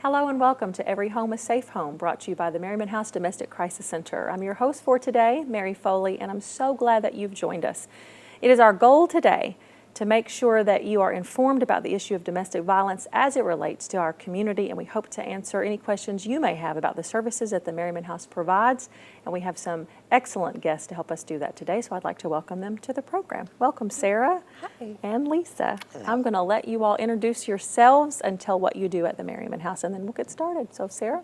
Hello and welcome to Every Home a Safe Home, brought to you by the Merryman House Domestic Crisis Center. I'm your host for today, Mary Foley, and I'm so glad that you've joined us. It is our goal today to make sure that you are informed about the issue of domestic violence as it relates to our community, and we hope to answer any questions you may have about the services that the Merryman House provides, and we have some excellent guests to help us do that today, so I'd like to welcome them to the program. Welcome, Sarah. Hi. And Lisa. Hello. I'm going to let you all introduce yourselves and tell what you do at the Merryman House, and then we'll get started. So, Sarah?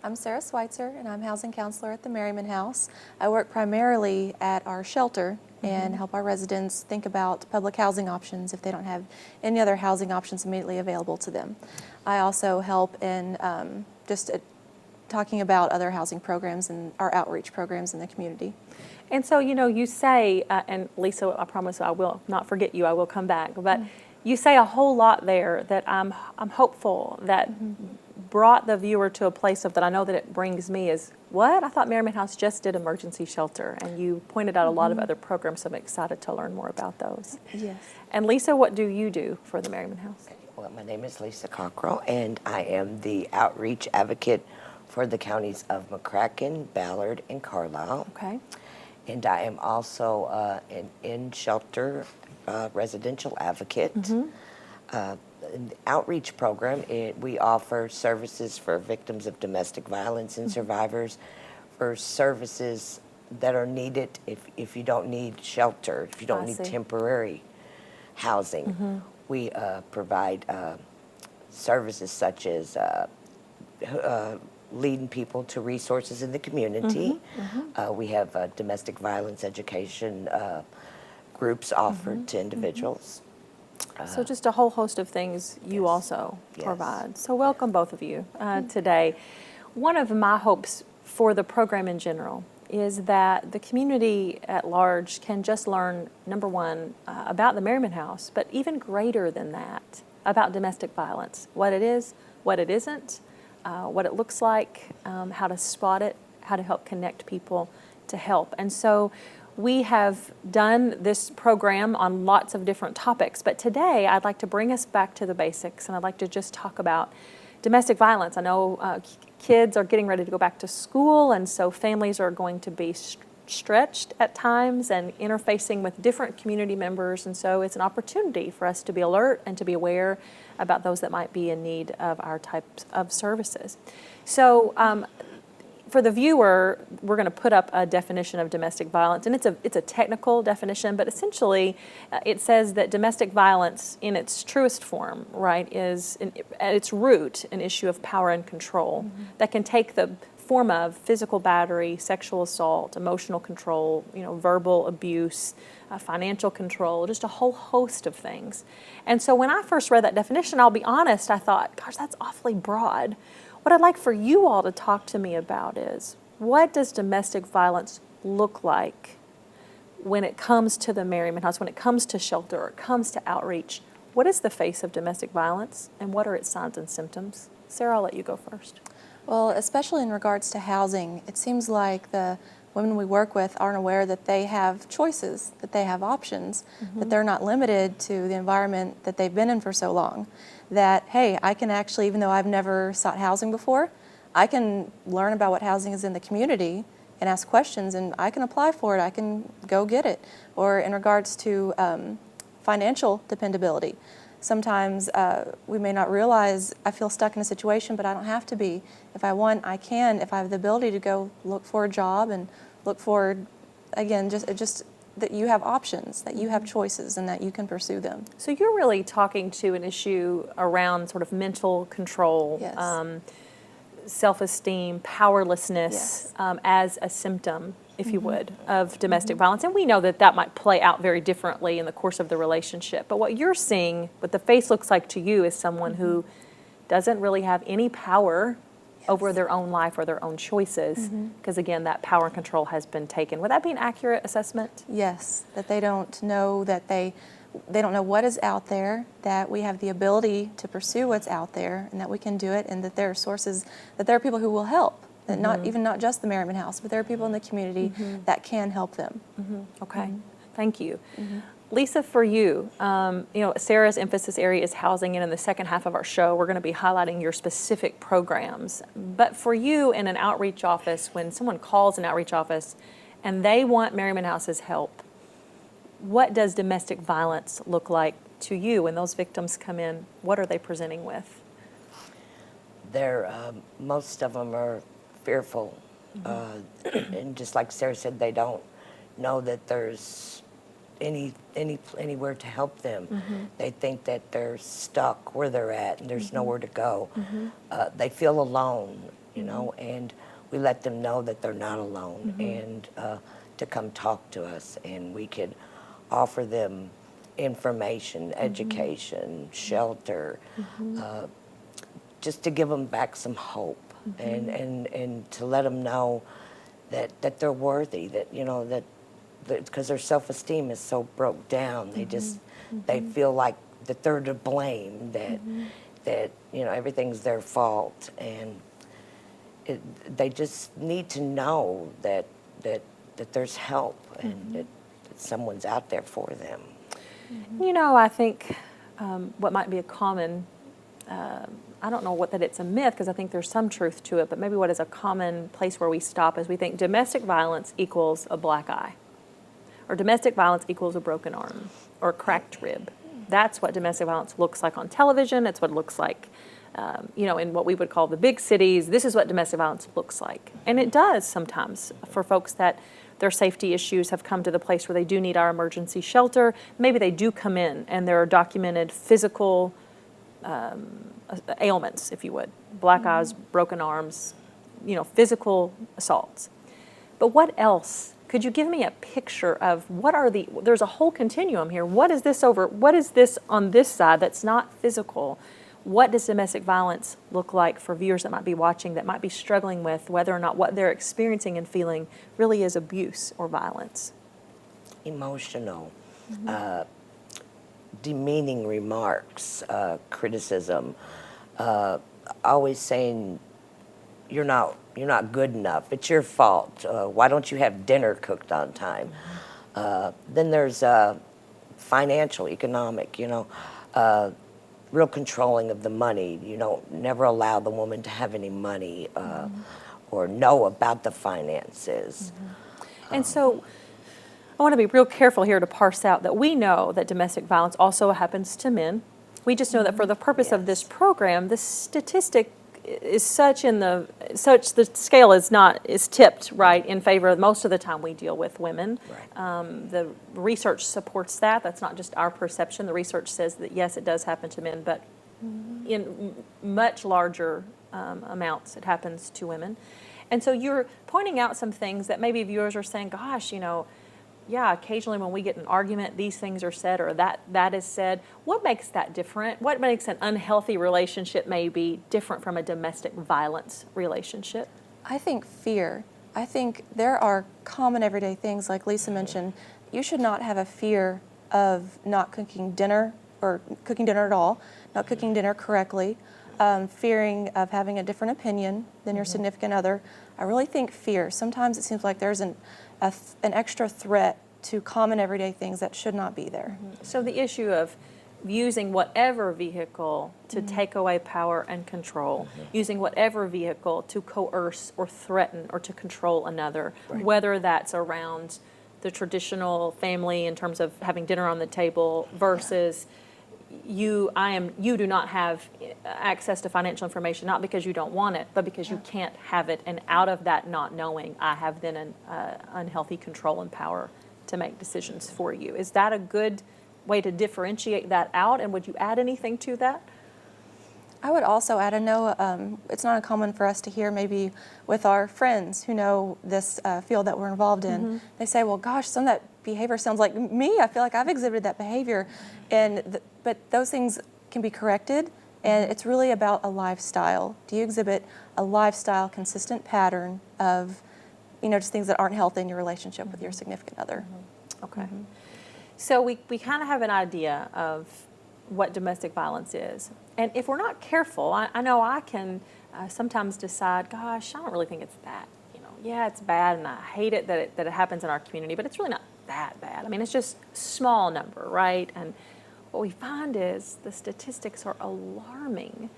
I'm Sarah Schweitzer, and I'm housing counselor at the Merryman House. I work primarily at our shelter and help our residents think about public housing options if they don't have any other housing options immediately available to them. I also help in talking about other housing programs and our outreach programs in the community. And so, you say, and Lisa, I promise I will not forget you, I will come back, but you say a whole lot there that I'm hopeful that brought the viewer to a place of that I know that it brings me is, what? I thought Merryman House just did emergency shelter, and you pointed out a lot of other programs, so I'm excited to learn more about those. Yes. And Lisa, what do you do for the Merryman House? Well, my name is Lisa Crockrel, and I am the outreach advocate for the counties of McCracken, Ballard, and Carlisle. Okay. And I am also an in-shelter residential advocate. In the outreach program, we offer services for victims of domestic violence and survivors, for services that are needed if you don't need shelter, if you don't need temporary housing. We provide services such as leading people to resources in the community. We have domestic violence education groups offered to individuals. So just a whole host of things you also provide. So welcome both of you today. One of my hopes for the program in general is that the community at large can just learn, number one, about the Merryman House, but even greater than that, about domestic violence, what it is, what it isn't, what it looks like, how to spot it, how to help connect people to help. And so we have done this program on lots of different topics, but today I'd like to bring us back to the basics, and I'd like to just talk about domestic violence. I know kids are getting ready to go back to school, and so families are going to be stretched at times and interfacing with different community members, and so it's an opportunity for us to be alert and to be aware about those that might be in need of our types of services. So for the viewer, we're going to put up a definition of domestic violence, and it's a technical definition, but essentially it says that domestic violence in its truest form, right, is at its root an issue of power and control that can take the form of physical battery, sexual assault, emotional control, verbal abuse, financial control, just a whole host of things. And so when I first read that definition, I'll be honest, I thought, gosh, that's awfully broad. What I'd like for you all to talk to me about is, what does domestic violence look like when it comes to the Merryman House, when it comes to shelter, or it comes to outreach? What is the face of domestic violence, and what are its signs and symptoms? Sarah, I'll let you go first. Well, especially in regards to housing, it seems like the women we work with aren't aware that they have choices, that they have options, that they're not limited to the environment that they've been in for so long. That, hey, I can actually, even though I've never sought housing before, I can learn about what housing is in the community and ask questions, and I can apply for it, I can go get it. Or in regards to financial dependability, sometimes we may not realize I feel stuck in a situation, but I don't have to be. If I want, I can. If I have the ability to go look for a job and look for, again, just that you have options, that you have choices, and that you can pursue them. So you're really talking to an issue around sort of mental control, self-esteem, powerlessness as a symptom, if you would, of domestic violence. And we know that that might play out very differently in the course of the relationship. But what you're seeing, what the face looks like to you, is someone who doesn't really have any power over their own life or their own choices, because again, that power and control has been taken. Would that be an accurate assessment? Yes, that they don't know that they don't know what is out there, that we have the ability to pursue what's out there, and that we can do it, and that there are sources, that there are people who will help. That not just the Merryman House, but there are people in the community that can help them. Okay, thank you. Lisa, for you, Sarah's emphasis area is housing, and in the second half of our show, we're going to be highlighting your specific programs. But for you in an outreach office, when someone calls an outreach office and they want Merryman House's help, what does domestic violence look like to you when those victims come in? What are they presenting with? Most of them are fearful. And just like Sarah said, they don't know that there's anywhere to help them. They think that they're stuck where they're at and there's nowhere to go. They feel alone, and we let them know that they're not alone, and to come talk to us, and we could offer them information, education, shelter, just to give them back some hope, and to let them know that they're worthy, that because their self-esteem is so broke down, they feel like that they're to blame, that everything's their fault, and they just need to know that there's help, and that someone's out there for them. I think what might be a common, I don't know that it's a myth, because I think there's some truth to it, but maybe what is a common place where we stop is we think domestic violence equals a black eye, or domestic violence equals a broken arm or a cracked rib. That's what domestic violence looks like on television. It's what it looks like, in what we would call the big cities. This is what domestic violence looks like. And it does sometimes for folks that their safety issues have come to the place where they do need our emergency shelter. Maybe they do come in and there are documented physical ailments, if you would, black eyes, broken arms, physical assaults. But what else? Could you give me a picture of there's a whole continuum here. What is this on this side that's not physical? What does domestic violence look like for viewers that might be watching, that might be struggling with whether or not what they're experiencing and feeling really is abuse or violence? Emotional, demeaning remarks, criticism, always saying you're not good enough, it's your fault, why don't you have dinner cooked on time? Then there's financial, economic, real controlling of the money. Never allow the woman to have any money or know about the finances. And so I want to be real careful here to parse out that we know that domestic violence also happens to men. We just know that for the purpose of this program, the statistic is the scale is tipped right in favor of most of the time we deal with women. Right. The research supports that. That's not just our perception. The research says that yes, it does happen to men, but in much larger amounts it happens to women. And so you're pointing out some things that maybe viewers are saying, gosh, yeah, occasionally when we get in an argument, these things are said or that is said. What makes that different? What makes an unhealthy relationship maybe different from a domestic violence relationship? I think fear. I think there are common everyday things like Lisa mentioned. You should not have a fear of not cooking dinner or cooking dinner at all, not cooking dinner correctly, fearing of having a different opinion than your significant other. I really think fear. Sometimes it seems like there's an extra threat to common everyday things that should not be there. So the issue of using whatever vehicle to take away power and control, using whatever vehicle to coerce or threaten or to control another, whether that's around the traditional family in terms of having dinner on the table versus you do not have access to financial information, not because you don't want it, but because you can't have it. And out of that not knowing, I have then an unhealthy control and power to make decisions for you. Is that a good way to differentiate that out? And would you add anything to that? I would also add, I know it's not uncommon for us to hear maybe with our friends who know this field that we're involved in. They say, well, gosh, some of that behavior sounds like me. I feel like I've exhibited that behavior. But those things can be corrected, and it's really about a lifestyle. Do you exhibit a lifestyle, consistent pattern of, just things that aren't healthy in your relationship with your significant other? Okay. So we kind of have an idea of what domestic violence is. And if we're not careful, I know I can sometimes decide, gosh, I don't really think it's that. Yeah, it's bad, and I hate it that it happens in our community, but it's really not that bad. I mean, it's just small number, right? And what we find is the statistics are alarming.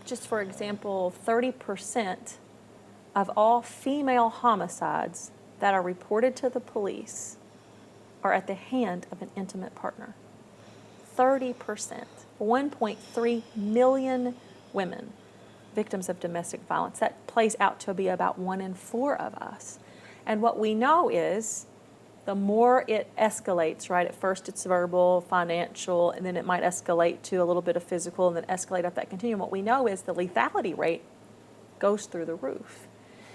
Just for example, 30% of all female homicides that are reported to the police are at the hand of an intimate partner. 30%. 1.3 million women victims of domestic violence. That plays out to be about 1 in 4 of us. And what we know is the more it escalates, right? At first it's verbal, financial, and then it might escalate to a little bit of physical and then escalate up that continuum. What we know is the lethality rate goes through the roof.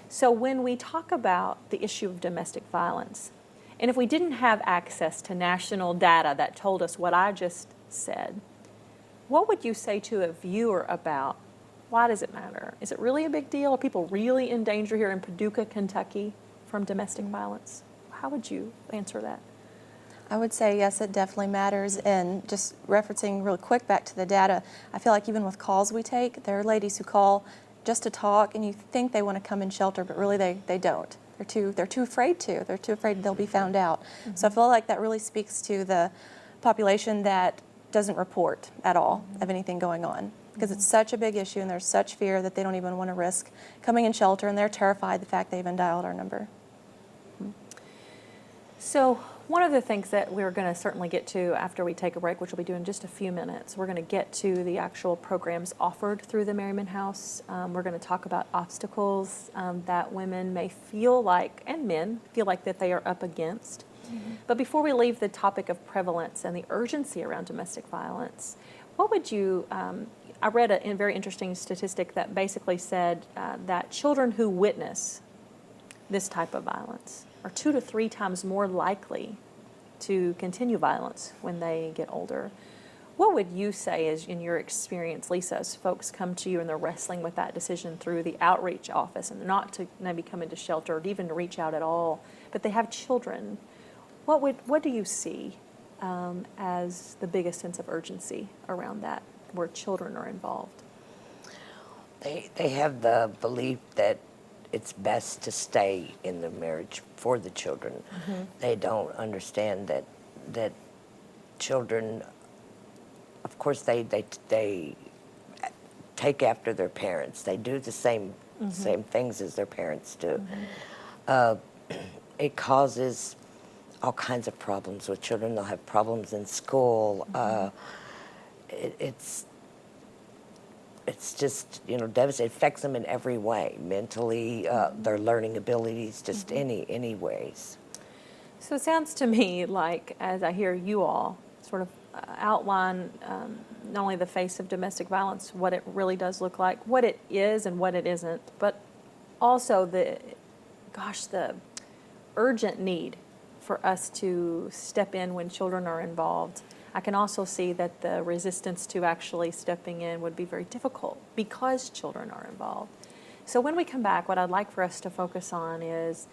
So when we talk about the issue of domestic violence, and if we didn't have access to national data that told us what I just said, what would you say to a viewer about why does it matter? Is it really a big deal? Are people really in danger here in Paducah, Kentucky from domestic violence? How would you answer that? I would say yes, it definitely matters. And just referencing real quick back to the data, I feel like even with calls we take, there are ladies who call just to talk, and you think they want to come in shelter, but really they don't. They're too afraid to. They're too afraid they'll be found out. Mm-hmm. So I feel like that really speaks to the population that doesn't report at all of anything going on, because it's such a big issue and there's such fear that they don't even want to risk coming in shelter, and they're terrified the fact they even dialed our number. So one of the things that we're going to certainly get to after we take a break, which we'll be doing in just a few minutes, we're going to get to the actual programs offered through the Merryman House. We're going to talk about obstacles that women may feel like, and men feel like, that they are up against. Mm-hmm. But before we leave the topic of prevalence and the urgency around domestic violence, what would you, I read a very interesting statistic that basically said that children who witness this type of violence are 2 to 3 times more likely to continue violence when they get older. What would you say is, in your experience, Lisa, as folks come to you and they're wrestling with that decision through the outreach office and not to maybe come into shelter or even to reach out at all, but they have children, what do you see as the biggest sense of urgency around that, where children are involved? They have the belief that it's best to stay in the marriage for the children. Mm-hmm. They don't understand that children, of course, they take after their parents. They do the same things as their parents do. Mm-hmm. It causes all kinds of problems with children. They'll have problems in school. Mm-hmm. It's just, devastating. It affects them in every way, mentally, their learning abilities, just any ways. So it sounds to me like, as I hear you all sort of outline not only the face of domestic violence, what it really does look like, what it is and what it isn't, but also the urgent need for us to step in when children are involved. I can also see that the resistance to actually stepping in would be very difficult because children are involved. So when we come back, what I'd like for us to focus on is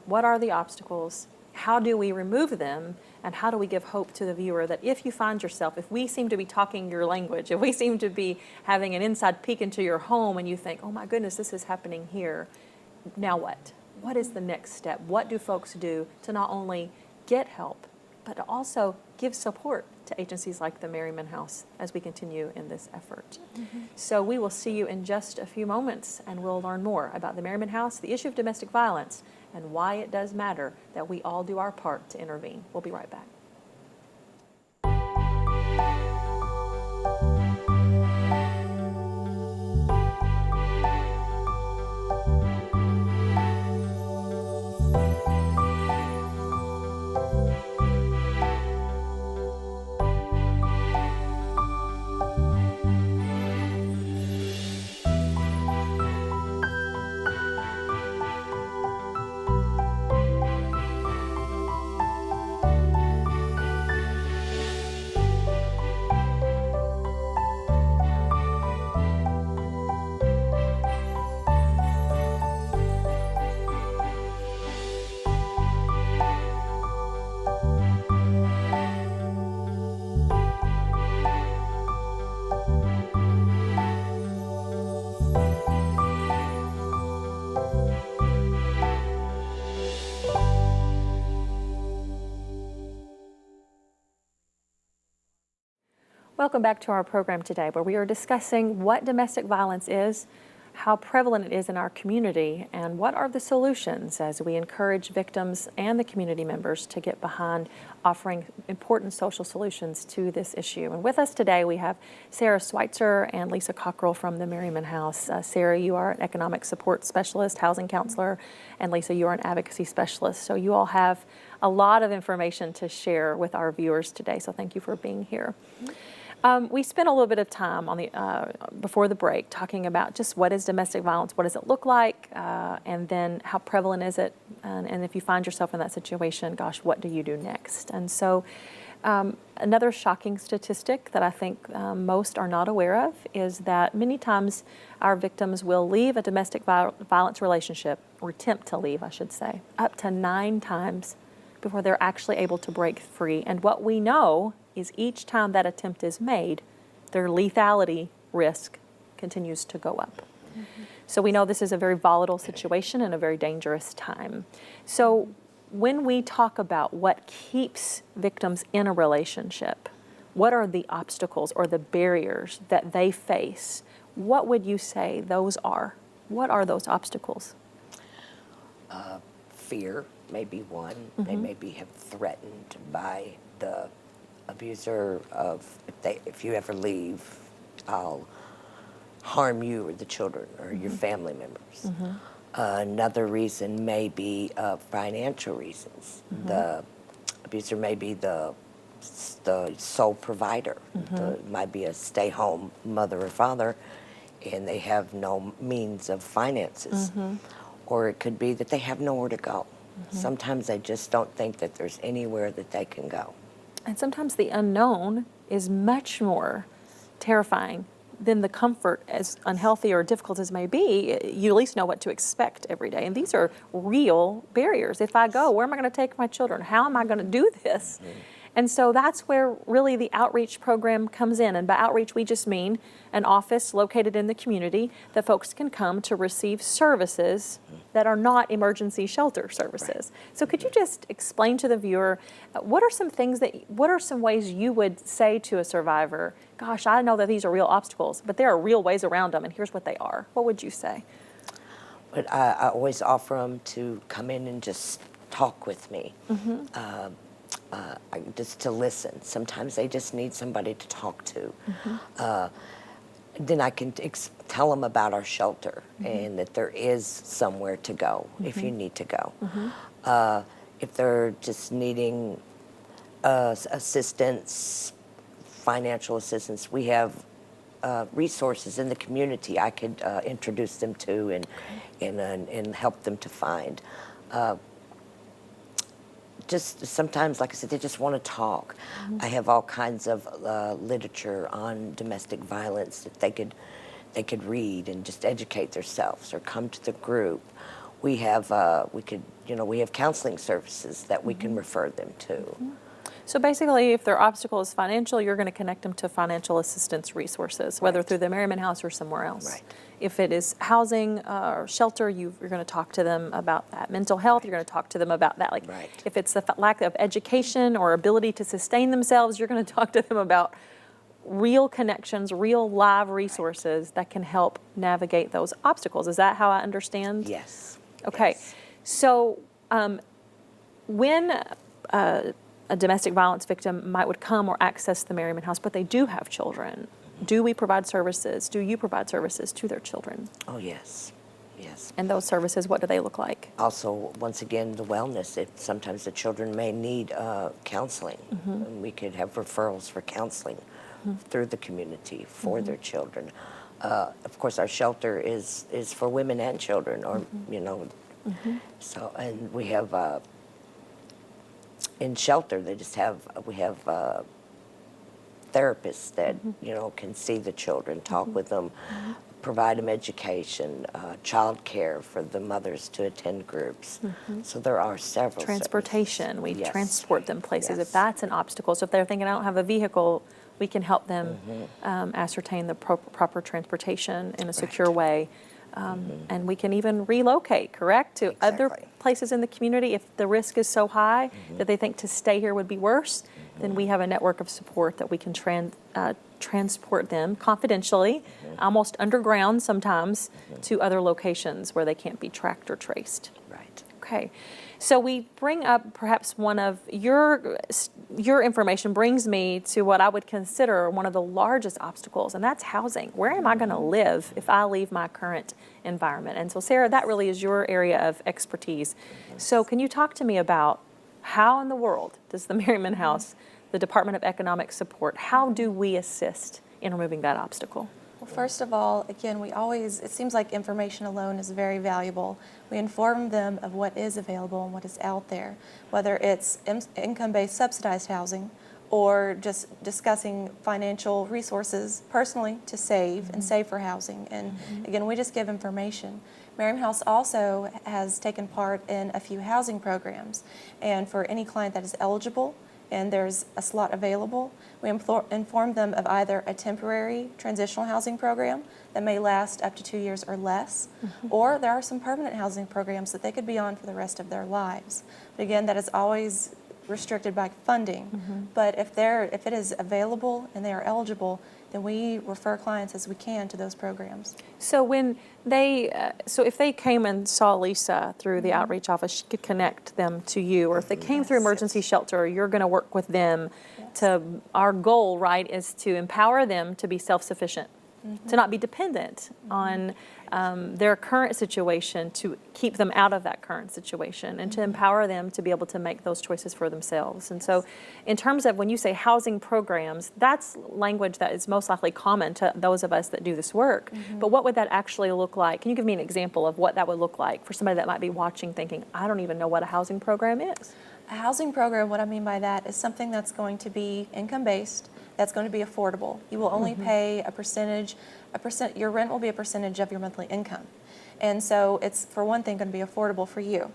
what are the obstacles, how do we remove them, and how do we give hope to the viewer that if you find yourself, if we seem to be talking your language, if we seem to be having an inside peek into your home and you think, oh my goodness, this is happening here, now what? What is the next step? What do folks do to not only get help, but to also give support to agencies like the Merryman House as we continue in this effort? Mm-hmm. So we will see you in just a few moments, and we'll learn more about the Merryman House, the issue of domestic violence, and why it does matter that we all do our part to intervene. We'll be right back. Welcome back to our program today, where we are discussing what domestic violence is, how prevalent it is in our community, and what are the solutions as we encourage victims and the community members to get behind offering important social solutions to this issue. And with us today, we have Sarah Schweitzer and Lisa Crockrel from the Merryman House. Sarah, you are an economic support specialist, housing counselor, and Lisa, you are an advocacy specialist. So you all have a lot of information to share with our viewers today, so thank you for being here. We spent a little bit of time on the before the break talking about just what is domestic violence, what does it look like, and then how prevalent is it, and if you find yourself in that situation, gosh, what do you do next? And so another shocking statistic that I think most are not aware of is that many times our victims will leave a domestic violence relationship, or attempt to leave, I should say, up to 9 times before they're actually able to break free. And what we know is each time that attempt is made, their lethality risk continues to go up. Mm-hmm. So we know this is a very volatile situation and a very dangerous time. So when we talk about what keeps victims in a relationship, what are the obstacles or the barriers that they face? What would you say those are? What are those obstacles? Fear may be one. Mm-hmm. They maybe have threatened by the abuser of, if you ever leave, I'll harm you or the children or your family members. Mm-hmm. Another reason may be financial reasons. Mm-hmm. The abuser may be the sole provider. Mm-hmm. Might be a stay-home mother or father, and they have no means of finances. Mm-hmm. Or it could be that they have nowhere to go. Mm-hmm. Sometimes they just don't think that there's anywhere that they can go. And sometimes the unknown is much more terrifying than the comfort, as unhealthy or difficult as may be. You at least know what to expect every day. And these are real barriers. If I go, where am I going to take my children? How am I going to do this? Mm-hmm. And so that's where really the outreach program comes in. And by outreach, we just mean an office located in the community that folks can come to receive services that are not emergency shelter services. Right. So could you just explain to the viewer, what are some ways you would say to a survivor, gosh, I know that these are real obstacles, but there are real ways around them, and here's what they are. What would you say? But I always offer them to come in and just talk with me. Mm-hmm. Just to listen. Sometimes they just need somebody to talk to. Mm-hmm. Then I can tell them about our shelter, mm-hmm. and that there is somewhere to go, mm-hmm. if you need to go. Mm-hmm. If they're just needing assistance, financial assistance, we have resources in the community I could introduce them to and help them to find. Just sometimes, like I said, they just want to talk. Mm-hmm. I have all kinds of literature on domestic violence that they could read and just educate themselves or come to the group. We have we have counseling services that we can refer them to. Mm-hmm. So basically, if their obstacle is financial, you're going to connect them to financial assistance resources, whether through the Merryman House or somewhere else. Right. If it is housing or shelter, you're going to talk to them about that. Mental health, you're going to talk to them about that. If it's the lack of education or ability to sustain themselves, you're going to talk to them about real connections, real live resources that can help navigate those obstacles. Is that how I understand? Yes. Okay. Yes. So when a domestic violence victim would come or access the Merryman House, but they do have children, do we provide services? Do you provide services to their children? Oh, yes. Yes. And those services, what do they look like? Also, once again, the wellness. Sometimes the children may need counseling. Mm-hmm. And we could have referrals for counseling through the community for their children. Of course, our shelter is for women and children, or, so, and we have, in shelter, we have therapists that, can see the children, talk with them, provide them education, child care for the mothers to attend groups. Mm-hmm. So there are several transportation. services. We Yes. transport them places. Yes. If that's an obstacle, so if they're thinking, I don't have a vehicle, we can help them ascertain the proper transportation in a secure way. And we can even relocate, correct, to other places in the community. If the risk is so high that they think to stay here would be worse, then we have a network of support that we can transport them confidentially, almost underground sometimes, to other locations where they can't be tracked or traced. Right. Okay, so we bring up perhaps one of your information brings me to what I would consider one of the largest obstacles, and that's housing. Where am I going to live if I leave my current environment? And so, Sarah, that really is your area of expertise. So can you talk to me about how in the world does the Merryman House, the Department of Economic Support, how do we assist in removing that obstacle? Well, first of all, again, it seems like information alone is very valuable. We inform them of what is available and what is out there, whether it's income-based subsidized housing or just discussing financial resources personally to save and save for housing. And again, we just give information. Merryman House also has taken part in a few housing programs, and for any client that is eligible and there's a slot available, we inform them of either a temporary transitional housing program that may last up to 2 years or less, or there are some permanent housing programs that they could be on for the rest of their lives. But again, that is always restricted by funding. But if it is available and they are eligible, then we refer clients as we can to those programs. So when if they came and saw Lisa through the outreach office, she could connect them to you, or if they came through emergency shelter, you're going to work with them our goal, right, is to empower them to be self-sufficient, to not be dependent on their current situation, to keep them out of that current situation, and to empower them to be able to make those choices for themselves. And so in terms of when you say housing programs, that's language that is most likely common to those of us that do this work. But what would that actually look like? Can you give me an example of what that would look like for somebody that might be watching thinking, I don't even know what a housing program is? A housing program, what I mean by that, is something that's going to be income-based, that's going to be affordable. You will only pay your rent will be a percentage of your monthly income. And so it's, for one thing, going to be affordable for you.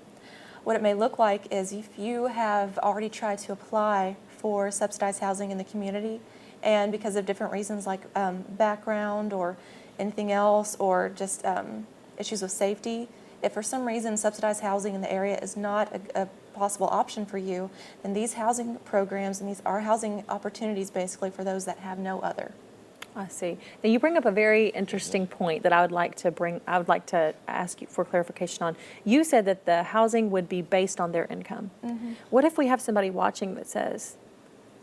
What it may look like is if you have already tried to apply for subsidized housing in the community, and because of different reasons like background or anything else, or just issues with safety, if for some reason subsidized housing in the area is not a possible option for you, then these housing programs and these are housing opportunities basically for those that have no other. I see. Now you bring up a very interesting point that I would like to ask you for clarification on. You said that the housing would be based on their income. What if we have somebody watching that says,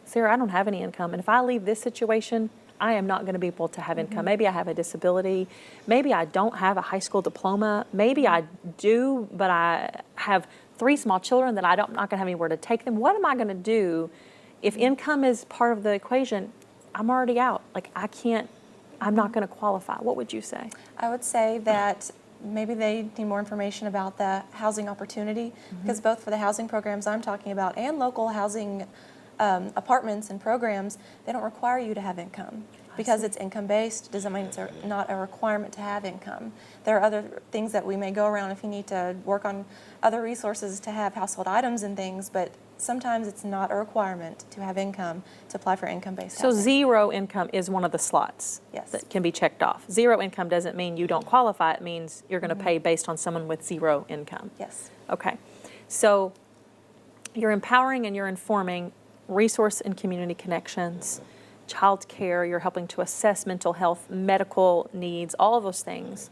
Sarah, I don't have any income, and if I leave this situation, I am not going to be able to have income. Maybe I have a disability. Maybe I don't have a high school diploma. Maybe I do, but I have 3 small children that I'm not going to have anywhere to take them. What am I going to do if income is part of the equation? I'm already out. Like I'm not going to qualify. What would you say? I would say that maybe they need more information about the housing opportunity, because both for the housing programs I'm talking about and local housing apartments and programs, they don't require you to have income. Because it's income-based doesn't mean it's not a requirement to have income. There are other things that we may go around if you need to work on other resources to have household items and things, but sometimes it's not a requirement to have income to apply for income-based housing. So 0 income is one of the slots that can be checked off. 0 income doesn't mean you don't qualify. It means you're going to pay based on someone with 0 income. Yes. Okay. So you're empowering and you're informing resource and community connections, child care, you're helping to assess mental health, medical needs, all of those things.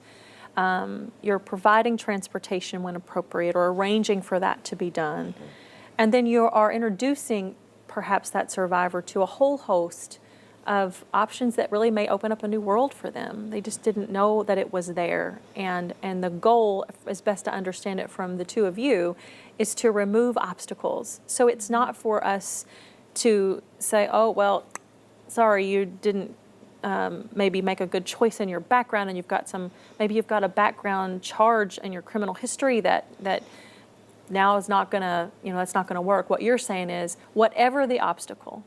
You're providing transportation when appropriate or arranging for that to be done. And then you are introducing perhaps that survivor to a whole host of options that really may open up a new world for them. They just didn't know that it was there. And the goal, as best to understand it from the two of you, is to remove obstacles. So it's not for us to say, oh, well, sorry, you didn't maybe make a good choice in your background, and maybe you've got a background charge in your criminal history that now is not gonna, it's not gonna work. What you're saying is, whatever the obstacle,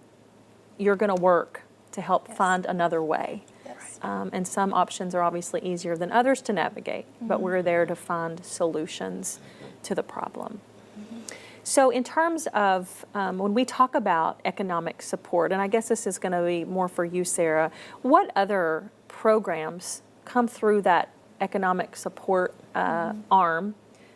you're gonna work to help find another way. Yes. And some options are obviously easier than others to navigate, but we're there to find solutions to the problem. So in terms of when we talk about economic support, and I guess this is going to be more for you, Sarah, what other programs come through that economic support arm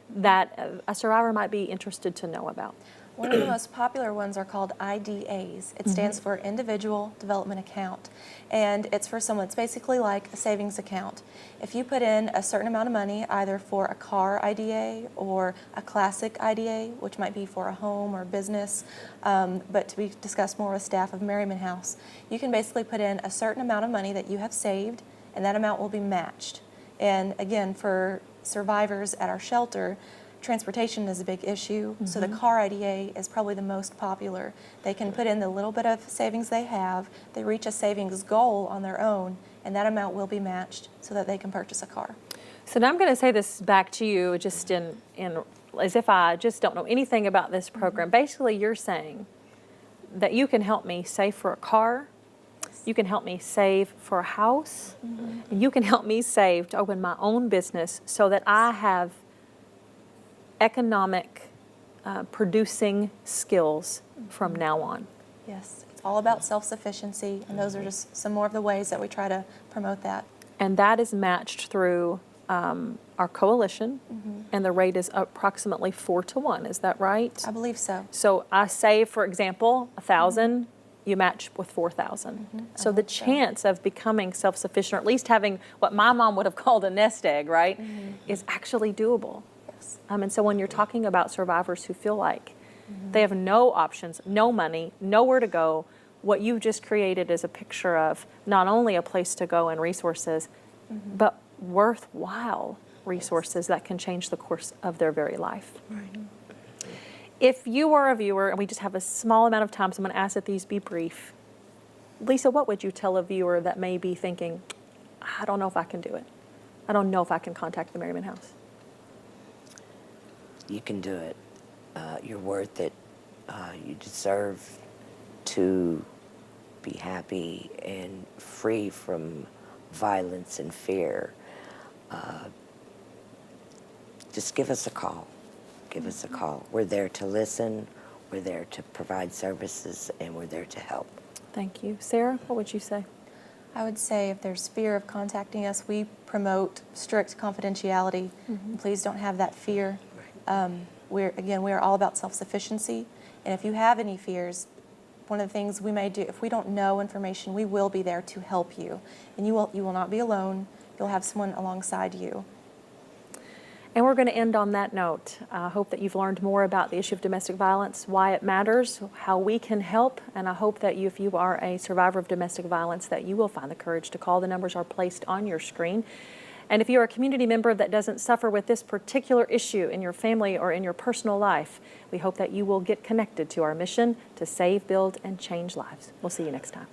that a survivor might be interested to know about? One of the most popular ones are called IDAs. It stands for Individual Development Account, and it's for someone. It's basically like a savings account. If you put in a certain amount of money, either for a car IDA or a classic IDA, which might be for a home or business, but to be discussed more with staff of Merryman House, you can basically put in a certain amount of money that you have saved, and that amount will be matched. And again, for survivors at our shelter, transportation is a big issue, so the car IDA is probably the most popular. They can put in the little bit of savings they have, they reach a savings goal on their own, and that amount will be matched so that they can purchase a car. So now I'm going to say this back to you just in as if I just don't know anything about this program. Basically, you're saying that you can help me save for a car, you can help me save for a house, and you can help me save to open my own business so that I have economic producing skills from now on. Yes, it's all about self-sufficiency, and those are just some more of the ways that we try to promote that. And that is matched through our coalition, and the rate is approximately 4 to 1. Is that right? I believe so. So I save, for example, 1,000. You match with 4,000. So the chance of becoming self-sufficient, or at least having what my mom would have called a nest egg, right, is actually doable. Yes. And so when you're talking about survivors who feel like they have no options, no money, nowhere to go, what you've just created is a picture of not only a place to go and resources, but worthwhile resources that can change the course of their very life. If you are a viewer, and we just have a small amount of time, so I'm going to ask that these be brief. Lisa, what would you tell a viewer that may be thinking, I don't know if I can do it. I don't know if I can contact the Merryman House? You can do it. You're worth it. You deserve to be happy and free from violence and fear. Just give us a call. Give us a call. We're there to listen, we're there to provide services, and we're there to help. Thank you. Sarah, what would you say? I would say if there's fear of contacting us, we promote strict confidentiality. Please don't have that fear. We are all about self-sufficiency, and if you have any fears, one of the things we may do, if we don't know information, we will be there to help you, and you will not be alone. You'll have someone alongside you. And we're going to end on that note. I hope that you've learned more about the issue of domestic violence, why it matters, how we can help, and I hope that if you are a survivor of domestic violence, that you will find the courage to call. The numbers are placed on your screen. And if you're a community member that doesn't suffer with this particular issue in your family or in your personal life, we hope that you will get connected to our mission to save, build, and change lives. We'll see you next time.